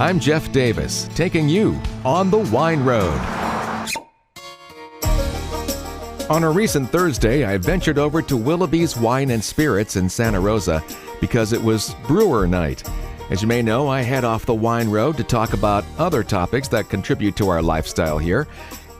I'm Jeff Davis, taking you on the wine road. On a recent Thursday, I ventured over to Willoughby's Wine and Spirits in Santa Rosa because it was brewer night. As you may know, I head off the wine road to talk about other topics that contribute to our lifestyle here.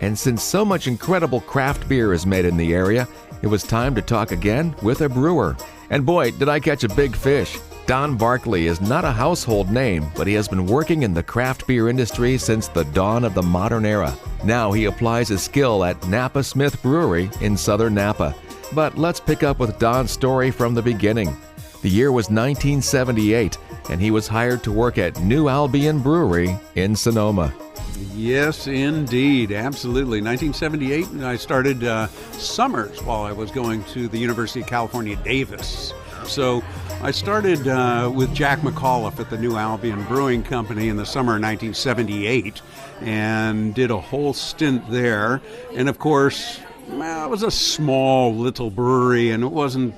And since so much incredible craft beer is made in the area, it was time to talk again with a brewer. And boy, did I catch a big fish. Don Barkley is not a household name, but he has been working in the craft beer industry since the dawn of the modern era. Now he applies his skill at Napa Smith Brewery in southern Napa. But let's pick up with Don's story from the beginning. The year was 1978, and he was hired to work at New Albion Brewery in Sonoma. Yes, indeed. Absolutely. 1978, I started summers while I was going to the University of California, Davis. So I started with Jack McAuliffe at the New Albion Brewing Company in the summer of 1978 and did a whole stint there. And of course, it was a small little brewery and it wasn't,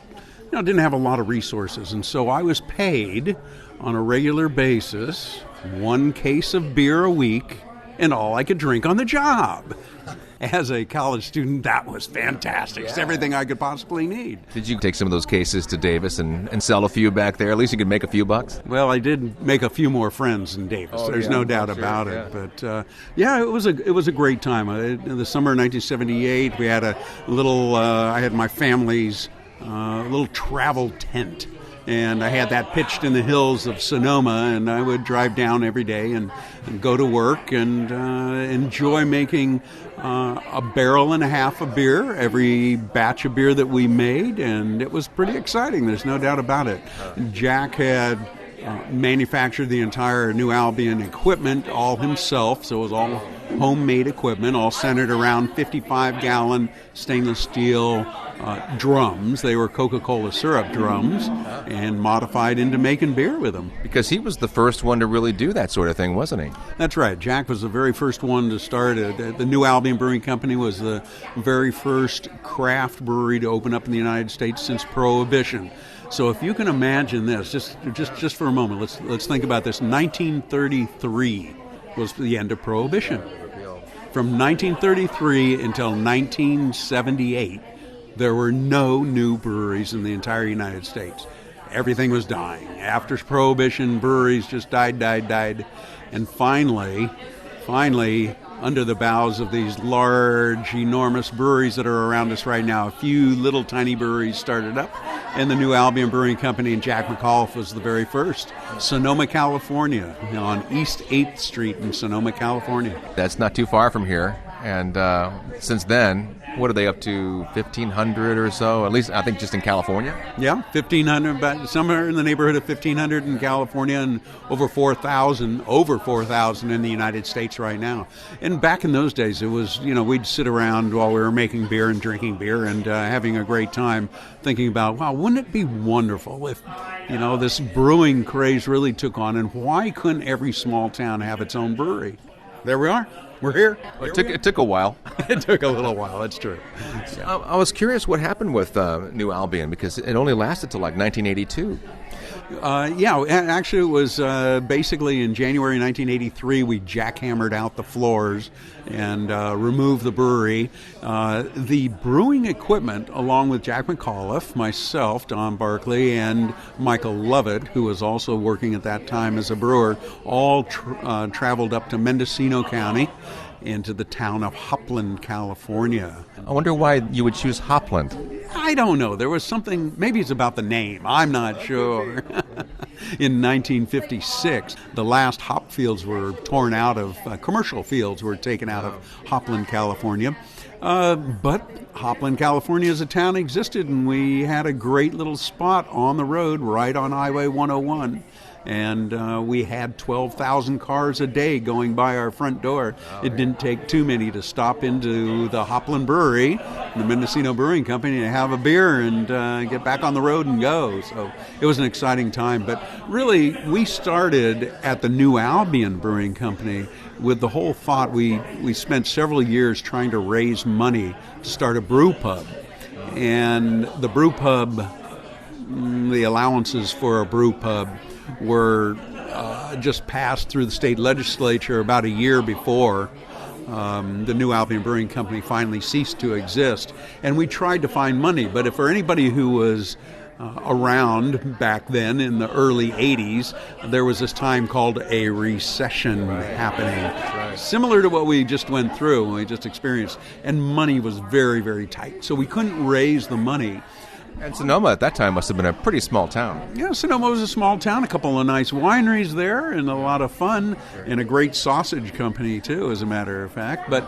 didn't have a lot of resources. And so I was paid on a regular basis, 1 case of beer a week, and all I could drink on the job. As a college student, that was fantastic. It's everything I could possibly need. Did you take some of those cases to Davis and sell a few back there? At least you could make a few bucks? Well, I did make a few more friends in Davis. There's no doubt about it. But it was a great time. In the summer of 1978, we had a little, I had my family's little travel tent. And I had that pitched in the hills of Sonoma, and I would drive down every day and go to work and enjoy making a barrel and a half of beer, every batch of beer that we made, and it was pretty exciting. There's no doubt about it. Jack had manufactured the entire New Albion equipment all himself, so it was all homemade equipment, all centered around 55-gallon stainless steel drums. They were Coca-Cola syrup drums and modified into making beer with them. Because he was the first one to really do that sort of thing, wasn't he? That's right. Jack was the very first one to start it. The New Albion Brewing Company was the very first craft brewery to open up in the United States since Prohibition. So if you can imagine this, just for a moment, let's think about this. 1933 was the end of Prohibition. From 1933 until 1978, there were no new breweries in the entire United States. Everything was dying. After Prohibition, breweries just died. And finally, under the boughs of these large, enormous breweries that are around us right now, a few little tiny breweries started up, and the New Albion Brewing Company and Jack McAuliffe was the very first. Sonoma, California, on East 8th Street in Sonoma, California. That's not too far from here. And since then, what are they up to, 1,500 or so? At least, I think, just in California? Yeah, 1,500, but somewhere in the neighborhood of 1,500 in California and over 4,000 in the United States right now. And back in those days, it was, we'd sit around while we were making beer and drinking beer and having a great time thinking about, wow, wouldn't it be wonderful if, this brewing craze really took on, and why couldn't every small town have its own brewery? There we are. We're here. It took a while. It took a little while, that's true. Yeah. I was curious what happened with New Albion, because it only lasted till like 1982. Actually it was basically in January 1983 we jackhammered out the floors and removed the brewery. The brewing equipment, along with Jack McAuliffe, myself, Don Barkley, and Michael Lovett, who was also working at that time as a brewer, all traveled up to Mendocino County into the town of Hopland, California. I wonder why you would choose Hopland. I don't know. There was something, maybe it's about the name. I'm not sure. In 1956, the last hop fields were torn out of, commercial fields were taken out of Hopland, California. But Hopland, California as a town existed, and we had a great little spot on the road right on Highway 101. And we had 12,000 cars a day going by our front door. It didn't take too many to stop into the Hopland Brewery, the Mendocino Brewing Company, to have a beer and get back on the road and go. So it was an exciting time. But really, we started at the New Albion Brewing Company with the whole thought. We spent several years trying to raise money to start a brew pub. And the brew pub, the allowances for a brew pub were just passed through the state legislature about a year before the new Albion Brewing Company finally ceased to exist. And we tried to find money, but for anybody who was around back then in the early 80s, there was this time called a recession happening. Similar to what we just went through, we just experienced, and money was very, very tight. So we couldn't raise the money. And Sonoma at that time must have been a pretty small town. Yeah, Sonoma was a small town, a couple of nice wineries there, and a lot of fun, and a great sausage company, too, as a matter of fact. But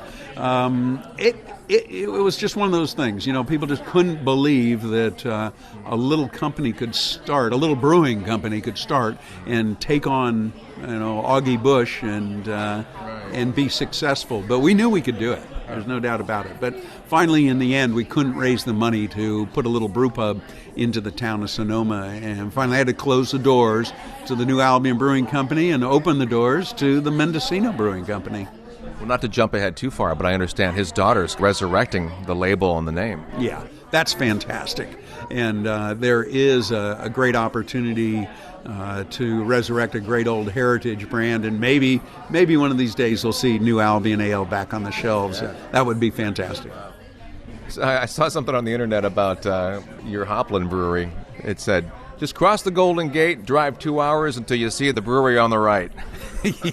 it was just one of those things. People just couldn't believe that a little company could start, a little brewing company could start and take on, Augie Busch and be successful. But we knew we could do it. There's no doubt about it. But finally, in the end, we couldn't raise the money to put a little brew pub into the town of Sonoma. And finally, had to close the doors to the new Albion Brewing Company and open the doors to the Mendocino Brewing Company. Well, not to jump ahead too far, but I understand his daughter's resurrecting the label and the name. Yeah, that's fantastic. And there is a great opportunity to resurrect a great old heritage brand, and maybe one of these days we'll see New Albion Ale back on the shelves. Yeah. That would be fantastic. So I saw something on the internet about your Hopland Brewery. It said, just cross the Golden Gate, drive 2 hours until you see the brewery on the right.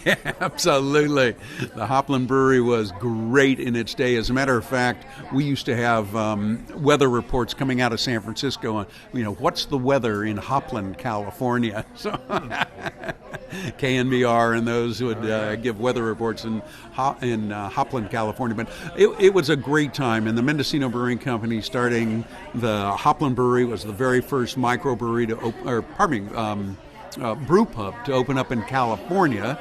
Yeah, absolutely. The Hopland Brewery was great in its day. As a matter of fact, we used to have weather reports coming out of San Francisco on, what's the weather in Hopland, California? So KNBR and those would give weather reports in Hopland, California. But it was a great time. And the Mendocino Brewing Company starting the Hopland Brewery was the very first microbrewery brew pub to open up in California,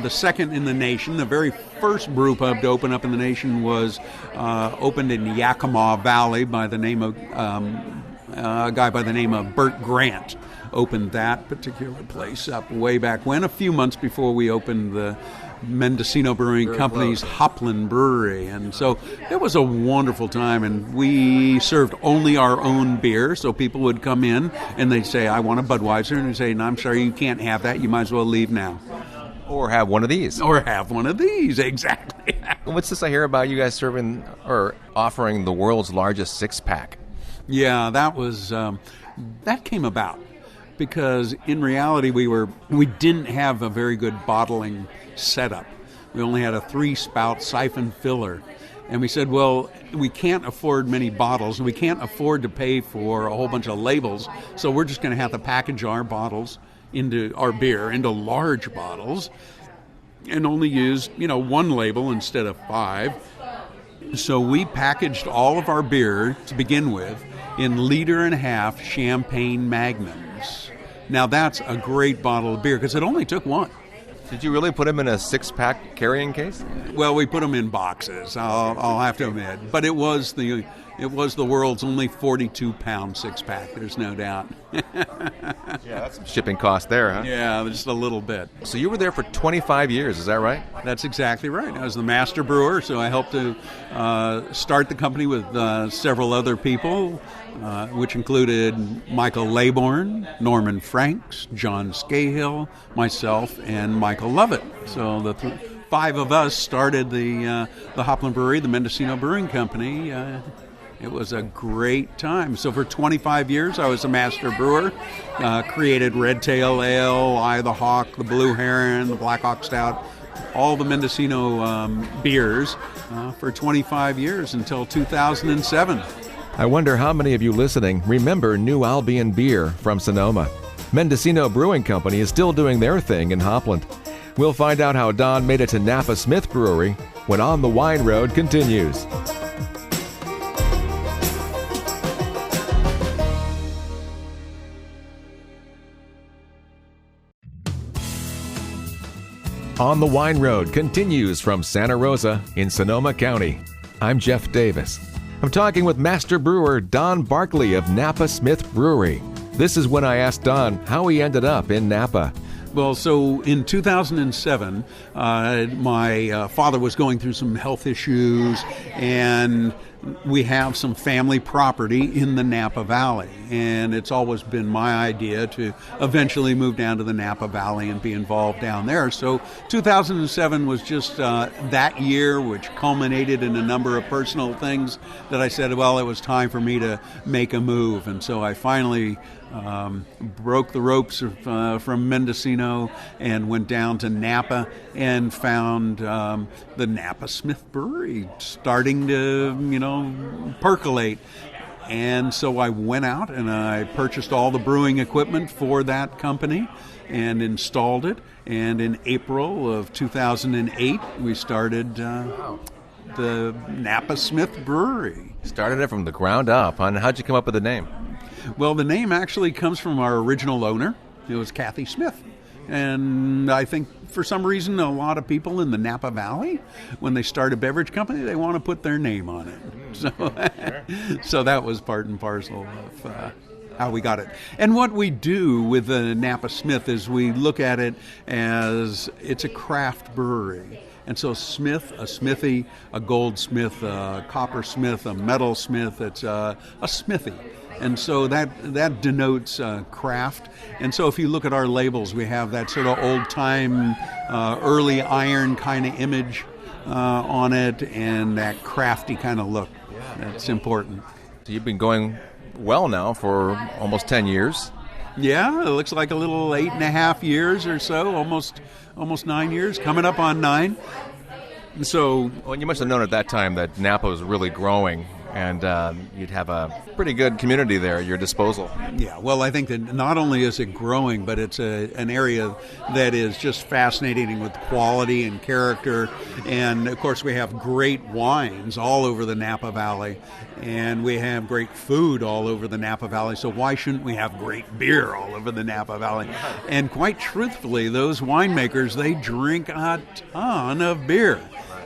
the second in the nation. The very first brew pub to open up in the nation was opened in Yakima Valley by the name of a guy by the name of Bert Grant. Opened that particular place up way back when, a few months before we opened the Mendocino Brewing Company's Hopland Brewery. And so it was a wonderful time, and we served only our own beer, so people would come in and they'd say, I want a Budweiser, and they'd say, no, I'm sorry, you can't have that, you might as well leave now. Or have one of these. Exactly. What's this I hear about you guys serving or offering the world's largest six-pack? Yeah, that came about because in reality we didn't have a very good bottling setup. We only had a 3-spout siphon filler. And we said, well, we can't afford many bottles, and we can't afford to pay for a whole bunch of labels, so we're just going to have to package our bottles into our beer into large bottles and only use, one label instead of 5. So we packaged all of our beer to begin with in 1.5-liter champagne magnums. Now that's a great bottle of beer because it only took one. Did you really put them in a 6-pack carrying case? Well, we put them in boxes, I'll have to admit. But it was the world's only 42-pound 6-pack, there's no doubt. Yeah, that's some shipping cost there, huh? Yeah, just a little bit. So you were there for 25 years, is that right? That's exactly right. I was the master brewer, so I helped to start the company with several other people, which included Michael Laybourne, Norman Franks, John Scahill, myself, and Michael Lovett. So the 5 of us started the Hopland Brewery, the Mendocino Brewing Company. It was a great time. So for 25 years, I was a master brewer, created Red Tail Ale, Eye of the Hawk, the Blue Heron, the Black Hawk Stout, all the Mendocino beers for 25 years until 2007. I wonder how many of you listening remember New Albion beer from Sonoma. Mendocino Brewing Company is still doing their thing in Hopland. We'll find out how Don made it to Napa Smith Brewery when On the Wine Road continues. On the Wine Road continues from Santa Rosa in Sonoma County. I'm Jeff Davis. I'm talking with master brewer Don Barkley of Napa Smith Brewery. This is when I asked Don how he ended up in Napa. Well, so in 2007, my father was going through some health issues, and we have some family property in the Napa Valley, and it's always been my idea to eventually move down to the Napa Valley and be involved down there. So 2007 was just that year, which culminated in a number of personal things that I said, well, it was time for me to make a move. And so I finally broke the ropes from Mendocino and went down to Napa and found the Napa Smith Brewery starting to, percolate. And so I went out and I purchased all the brewing equipment for that company and installed it. And in April of 2008, we started the Napa Smith Brewery. Started it from the ground up. And how'd you come up with the name? Well, the name actually comes from our original owner. It was Kathy Smith. And I think for some reason, a lot of people in the Napa Valley, when they start a beverage company, they want to put their name on it. So that was part and parcel of how we got it. And what we do with the Napa Smith is we look at it as it's a craft brewery. And so Smith, a smithy, a goldsmith, a coppersmith, a metalsmith, it's a smithy. And so that denotes craft. And so if you look at our labels, we have that sort of old-time, early iron kind of image on it and that crafty kind of look. That's important. So you've been going well now for almost 10 years. Yeah, it looks like a little 8.5 years or so, almost 9 years, coming up on 9. So, well, you must have known at that time that Napa was really growing, and you'd have a pretty good community there at your disposal. Yeah, well, I think that not only is it growing, but it's an area that is just fascinating with quality and character. And, of course, we have great wines all over the Napa Valley, and we have great food all over the Napa Valley. So why shouldn't we have great beer all over the Napa Valley? And quite truthfully, those winemakers, they drink a ton of beer.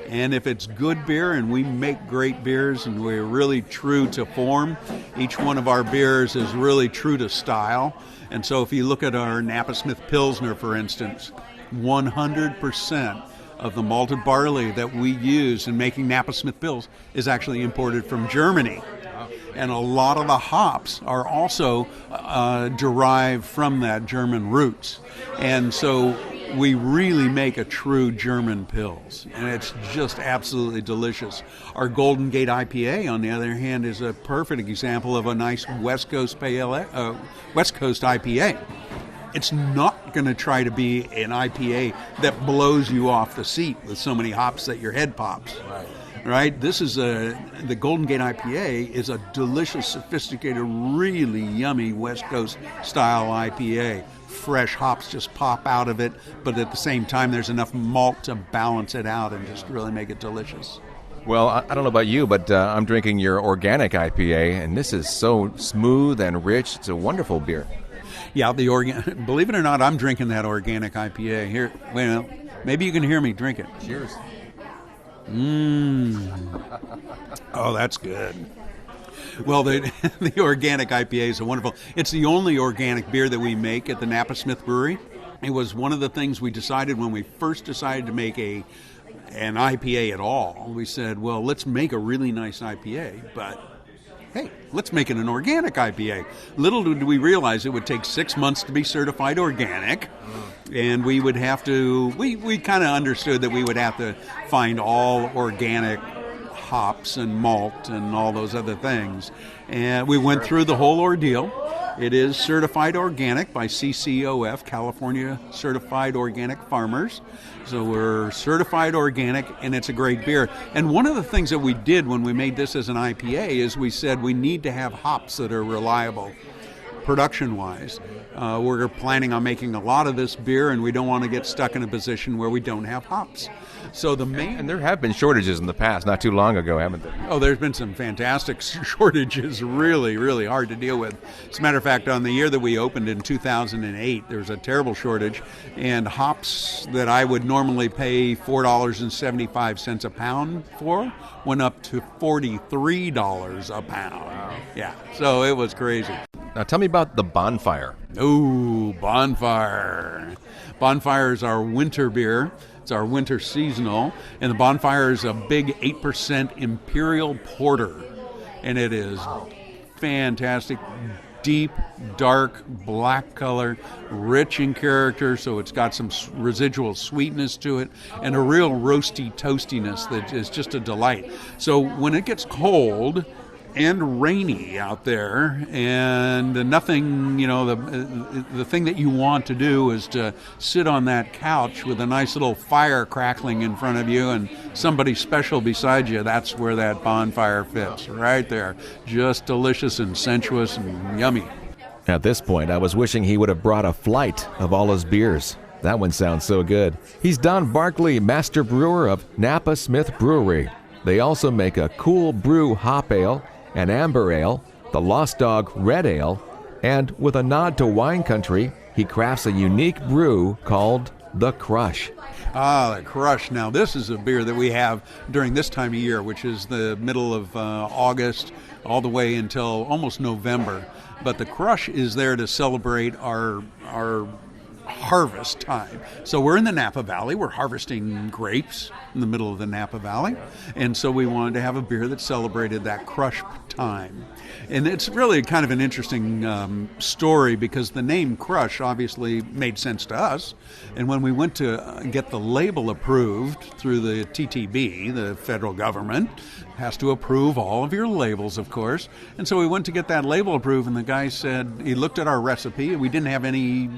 And if it's good beer, and we make great beers, and we're really true to form, each one of our beers is really true to style. And so if you look at our Napa Smith Pilsner, for instance, 100% of the malted barley that we use in making Napa Smith Pils is actually imported from Germany. And a lot of the hops are also derived from that German roots. And so we really make a true German Pils, and it's just absolutely delicious. Our Golden Gate IPA, on the other hand, is a perfect example of a nice West Coast IPA. It's not going to try to be an IPA that blows you off the seat with so many hops that your head pops. Right? This is the Golden Gate IPA is a delicious, sophisticated, really yummy West Coast style IPA. Fresh hops just pop out of it, but at the same time, there's enough malt to balance it out and just really make it delicious. Well, I don't know about you, but I'm drinking your organic IPA, and this is so smooth and rich. It's a wonderful beer. Yeah, believe it or not, I'm drinking that organic IPA. Here, well, maybe you can hear me drink it. Cheers. Oh, that's good. Well, the organic IPA is wonderful. It's the only organic beer that we make at the Napa Smith Brewery. It was one of the things we decided when we first decided to make an IPA at all. We said, well, let's make a really nice IPA, but hey, let's make it an organic IPA. Little did we realize it would take 6 months to be certified organic, and we would have to, we kind of understood that we would have to find all organic hops and malt and all those other things. And we went through the whole ordeal. It is certified organic by CCOF, California Certified Organic Farmers. So we're certified organic, and it's a great beer. And one of the things that we did when we made this as an IPA is we said we need to have hops that are reliable production-wise. We're planning on making a lot of this beer, and we don't want to get stuck in a position where we don't have hops. So and there have been shortages in the past, not too long ago, haven't there? Oh, there's been some fantastic shortages, really, really hard to deal with. As a matter of fact, on the year that we opened in 2008, there was a terrible shortage, and hops that I would normally pay $4.75 a pound for went up to $43 a pound. Wow. Yeah, so it was crazy. Now tell me about the Bonfire. Ooh, Bonfire. Bonfire is our winter beer. It's our winter seasonal. And the Bonfire is a big 8% Imperial Porter. And it is fantastic. Deep, dark, black color, rich in character, so it's got some residual sweetness to it, and a real roasty toastiness that is just a delight. So when it gets cold and rainy out there, and nothing, the thing that you want to do is to sit on that couch with a nice little fire crackling in front of you and somebody special beside you. That's where that Bonfire fits, right there. Just delicious and sensuous and yummy. At this point, I was wishing he would have brought a flight of all his beers. That one sounds so good. He's Don Barkley, master brewer of Napa Smith Brewery. They also make a Cool Brew Hop Ale, an Amber Ale, the Lost Dog Red Ale, and with a nod to wine country, he crafts a unique brew called the Crush. Ah, the Crush. Now, this is a beer that we have during this time of year, which is the middle of August all the way until almost November. But the Crush is there to celebrate our harvest time. So we're in the Napa Valley. We're harvesting grapes in the middle of the Napa Valley. And so we wanted to have a beer that celebrated that crush time. And it's really kind of an interesting story because the name Crush obviously made sense to us. And when we went to get the label approved through the TTB, the federal government has to approve all of your labels, of course. And so we went to get that label approved, and the guy said, he looked at our recipe. We didn't have any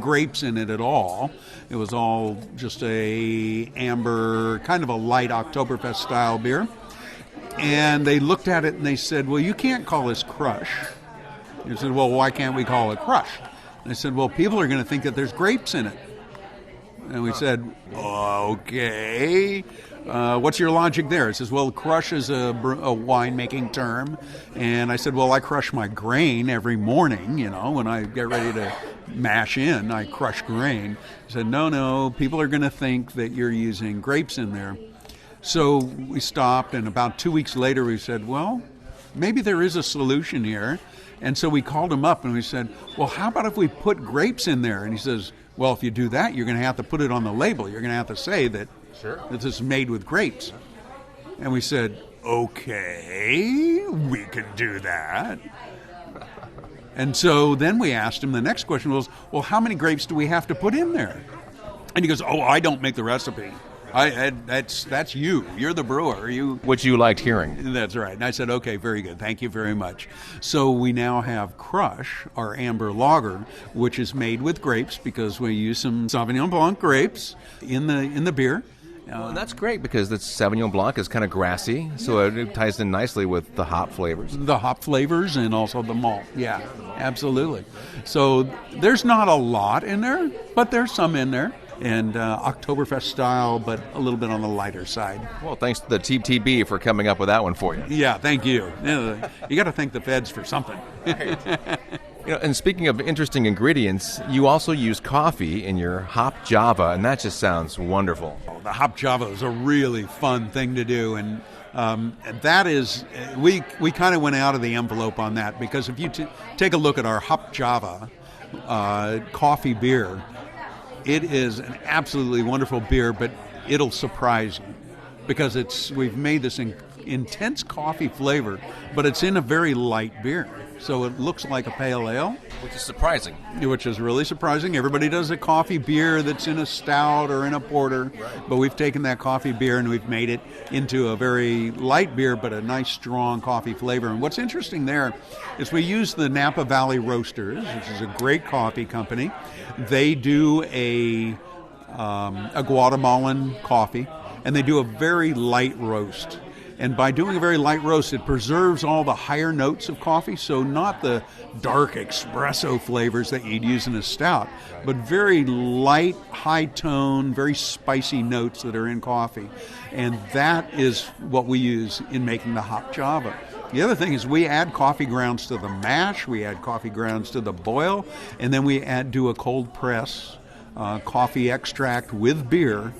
grapes in it at all. It was all just a amber, kind of a light Oktoberfest style beer. And they looked at it and they said, well, you can't call this Crush. He said, well, why can't we call it Crush? And I said, well, people are going to think that there's grapes in it. And we said, okay. What's your logic there? He says, well, crush is a winemaking term. And I said, well, I crush my grain every morning, when I get ready to mash in, I crush grain. He said, no, people are going to think that you're using grapes in there. So we stopped, and about 2 weeks later we said, well, maybe there is a solution here. And so we called him up and we said, well, how about if we put grapes in there? And he says, well, if you do that, you're going to have to put it on the label. You're going to have to say that that this is made with grapes. And we said, okay, we can do that. And so then we asked him, the next question was, well, how many grapes do we have to put in there? And he goes, oh, I don't make the recipe. That's you. You're the brewer. Which you liked hearing. That's right. And I said, okay, very good. Thank you very much. So we now have Crush, our amber lager, which is made with grapes because we use some Sauvignon Blanc grapes in the beer. Well, that's great because the Sauvignon Blanc is kind of grassy, so it ties in nicely with the hop flavors. The hop flavors and also the malt. Yeah, absolutely. So there's not a lot in there, but there's some in there. And Oktoberfest style, but a little bit on the lighter side. Well, thanks to the TTB for coming up with that one for you. Yeah, thank you. You got to thank the feds for something. Right. And speaking of interesting ingredients, you also use coffee in your hop java, and that just sounds wonderful. The hop java is a really fun thing to do, and that is, we kind of went out of the envelope on that, because if you take a look at our hop java coffee beer, it is an absolutely wonderful beer, but it'll surprise you because we've made this intense coffee flavor, but it's in a very light beer. So it looks like a pale ale. Which is surprising. Which is really surprising. Everybody does a coffee beer that's in a stout or in a porter, right. But we've taken that coffee beer and we've made it into a very light beer, but a nice, strong coffee flavor. And what's interesting there is we use the Napa Valley Roasters, which is a great coffee company. They do a Guatemalan coffee, and they do a very light roast. And by doing a very light roast, it preserves all the higher notes of coffee, so not the dark espresso flavors that you'd use in a stout, but very light, high tone, very spicy notes that are in coffee. And that is what we use in making the hop java. The other thing is we add coffee grounds to the mash, we add coffee grounds to the boil, and then we do a cold press coffee extract with beer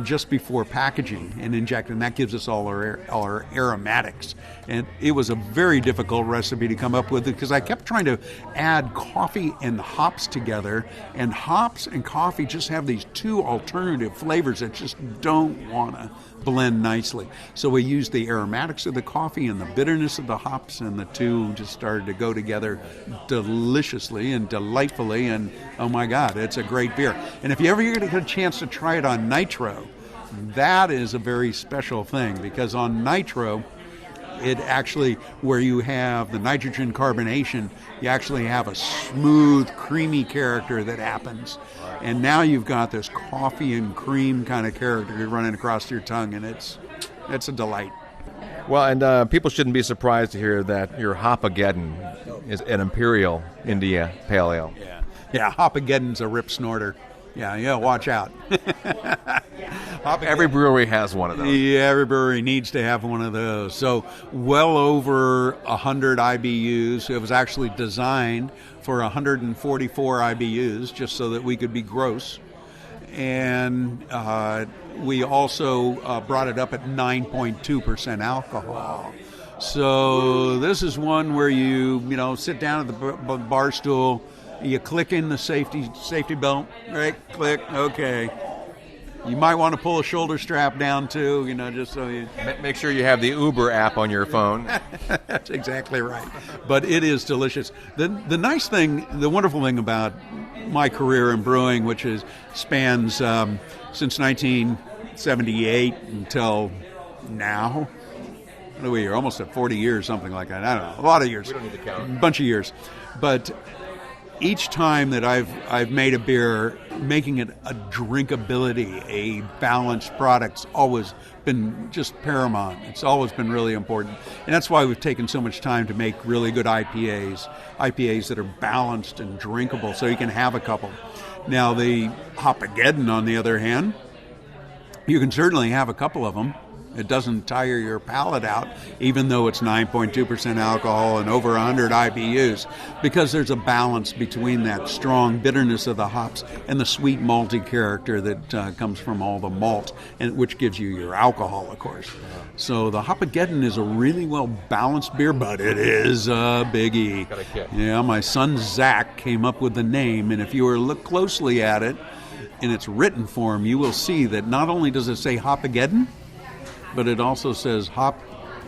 just before packaging and inject, and that gives us all our aromatics. And it was a very difficult recipe to come up with because I kept trying to add coffee and hops together, and hops and coffee just have these two alternative flavors that just don't want to blend nicely. So we used the aromatics of the coffee and the bitterness of the hops, and the two just started to go together deliciously and delightfully, and oh my God, it's a great beer. And if you ever get a chance to try it on nitro, that is a very special thing, because on nitro, it actually, where you have the nitrogen carbonation, you actually have a smooth, creamy character that happens. And now you've got this coffee and cream kind of character running across your tongue, and it's a delight. Well, and people shouldn't be surprised to hear that your Hopageddon is an Imperial India Pale Ale. Yeah, Hopageddon's a rip snorter. Yeah, watch out. Every brewery has one of those. Yeah, every brewery needs to have one of those. So well over 100 IBUs. It was actually designed for 144 IBUs just so that we could be gross. And we also brought it up at 9.2% alcohol. So this is one where you sit down at the bar stool, you click in the safety belt, right? Click, okay. You might want to pull a shoulder strap down too, just so you... Make sure you have the Uber app on your phone. That's exactly right. But it is delicious. The nice thing, the wonderful thing about my career in brewing, which spans since 1978 until now. What are we here? Almost at 40 years, something like that. I don't know. A lot of years. We don't need to count. A bunch of years. But each time that I've made a beer, making it a drinkability, a balanced product's always been just paramount. It's always been really important. And that's why we've taken so much time to make really good IPAs that are balanced and drinkable, so you can have a couple. Now, the Hopageddon, on the other hand, you can certainly have a couple of them. It doesn't tire your palate out, even though it's 9.2% alcohol and over 100 IBUs, because there's a balance between that strong bitterness of the hops and the sweet malty character that comes from all the malt, and which gives you your alcohol, of course. So the Hopageddon is a really well-balanced beer, but it is a biggie. Got a kick. Yeah, my son Zach came up with the name, and if you were to look closely at it in its written form, you will see that not only does it say Hopageddon, but it also says Hop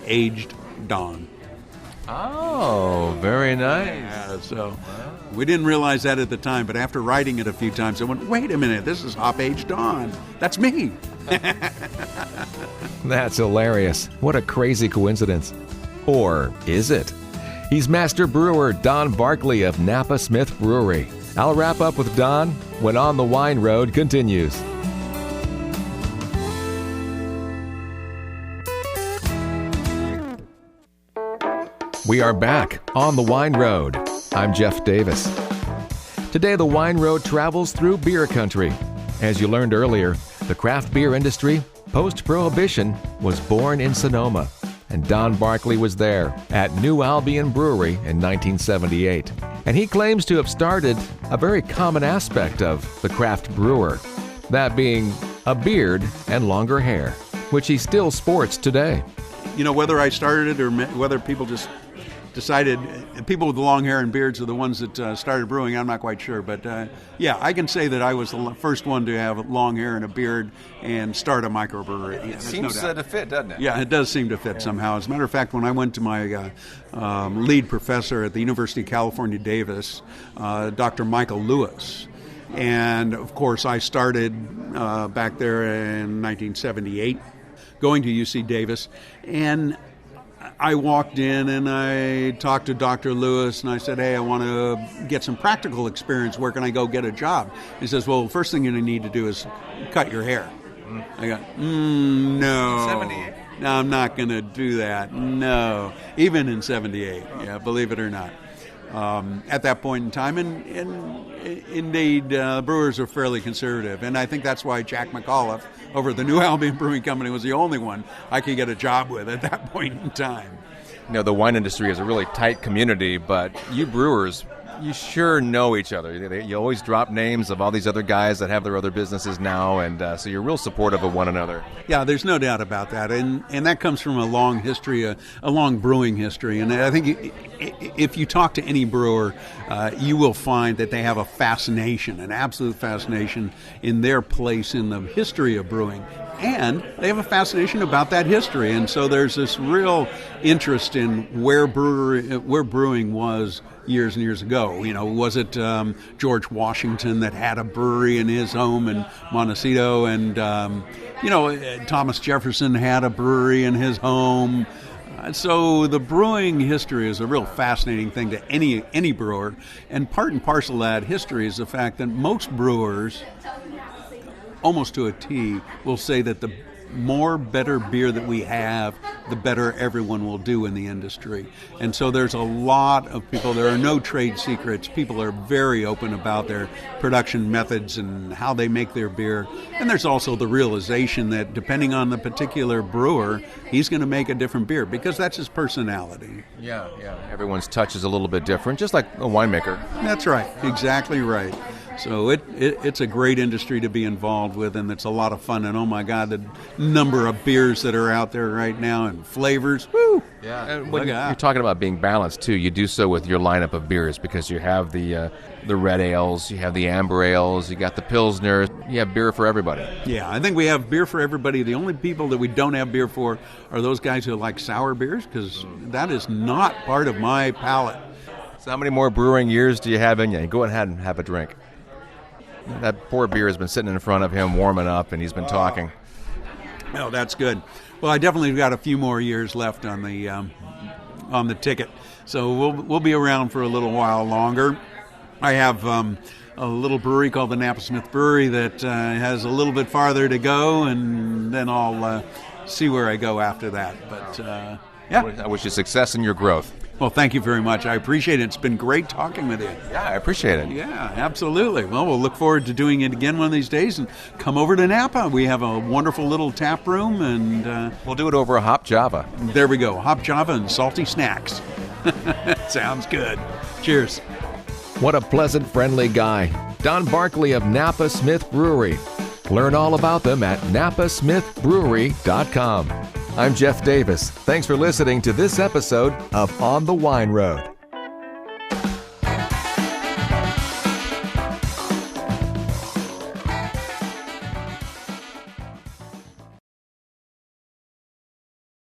Aged Dawn. Oh, very nice. Yeah, so we didn't realize that at the time, but after writing it a few times, I went, wait a minute, this is Hop Aged Dawn. That's me. That's hilarious. What a crazy coincidence. Or is it? He's Master Brewer Don Barkley of Napa Smith Brewery. I'll wrap up with Don when On the Wine Road continues. We are back on the Wine Road. I'm Jeff Davis. Today, the Wine Road travels through beer country. As you learned earlier, the craft beer industry, post-Prohibition, was born in Sonoma, and Don Barkley was there at New Albion Brewery in 1978. And he claims to have started a very common aspect of the craft brewer, that being a beard and longer hair, which he still sports today. Whether I started it or whether people just decided, people with long hair and beards are the ones that started brewing, I'm not quite sure. But yeah, I can say that I was the first one to have long hair and a beard and start a microbrewery. It seems to fit, doesn't it? Yeah, it does seem to fit somehow. As a matter of fact, when I went to my lead professor at the University of California, Davis, Dr. Michael Lewis, and of course I started back there in 1978, going to UC Davis, and I walked in and I talked to Dr. Lewis and I said, hey, I want to get some practical experience. Where can I go get a job? He says, well, the first thing you need to do is cut your hair. I go, no. 78. No, I'm not going to do that. No. Even in 78, yeah, believe it or not. At that point in time, and indeed, brewers are fairly conservative, and I think that's why Jack McAuliffe over at the New Albion Brewing Company was the only one I could get a job with at that point in time. The wine industry is a really tight community, but you brewers You sure know each other. You always drop names of all these other guys that have their other businesses now, and so you're real supportive of one another. Yeah, there's no doubt about that, and that comes from a long history, a long brewing history. And I think if you talk to any brewer, you will find that they have a fascination, an absolute fascination in their place in the history of brewing. And they have a fascination about that history, and so there's this real interest in where brewing was years and years ago. Was it George Washington that had a brewery in his home in Montecito, and Thomas Jefferson had a brewery in his home. So the brewing history is a real fascinating thing to any brewer, and part and parcel of that history is the fact that most brewers, almost to a T, will say that the more better beer that we have, the better everyone will do in the industry. And so there's a lot of people, there are no trade secrets. People are very open about their production methods and how they make their beer. And there's also the realization that depending on the particular brewer, he's going to make a different beer because that's his personality. Yeah. Everyone's touch is a little bit different, just like a winemaker. That's right. Exactly right. So it's a great industry to be involved with, and it's a lot of fun. And oh my God, the number of beers that are out there right now and flavors. Woo! Yeah, and when you're talking about being balanced too, you do so with your lineup of beers because you have the red ales, you have the amber ales, you got the pilsner, you have beer for everybody. Yeah, I think we have beer for everybody. The only people that we don't have beer for are those guys who like sour beers, because that is not part of my palate. So how many more brewing years do you have in you? Go ahead and have a drink. That poor beer has been sitting in front of him warming up, and he's been talking. Oh, that's good. Well, I definitely got a few more years left on the ticket, so we'll be around for a little while longer. I have a little brewery called the Napa Smith Brewery that has a little bit farther to go, and then I'll see where I go after that. But yeah, I wish you success in your growth. Well, thank you very much. I appreciate it. It's been great talking with you. Yeah, I appreciate it. Yeah, absolutely. Well, we'll look forward to doing it again one of these days, and come over to Napa. We have a wonderful little tap room, and we'll do it over a hop java. There we go. Hop java and salty snacks. Sounds good. Cheers. What a pleasant, friendly guy. Don Barkley of Napa Smith Brewery. Learn all about them at napasmithbrewery.com. I'm Jeff Davis. Thanks for listening to this episode of On the Wine Road.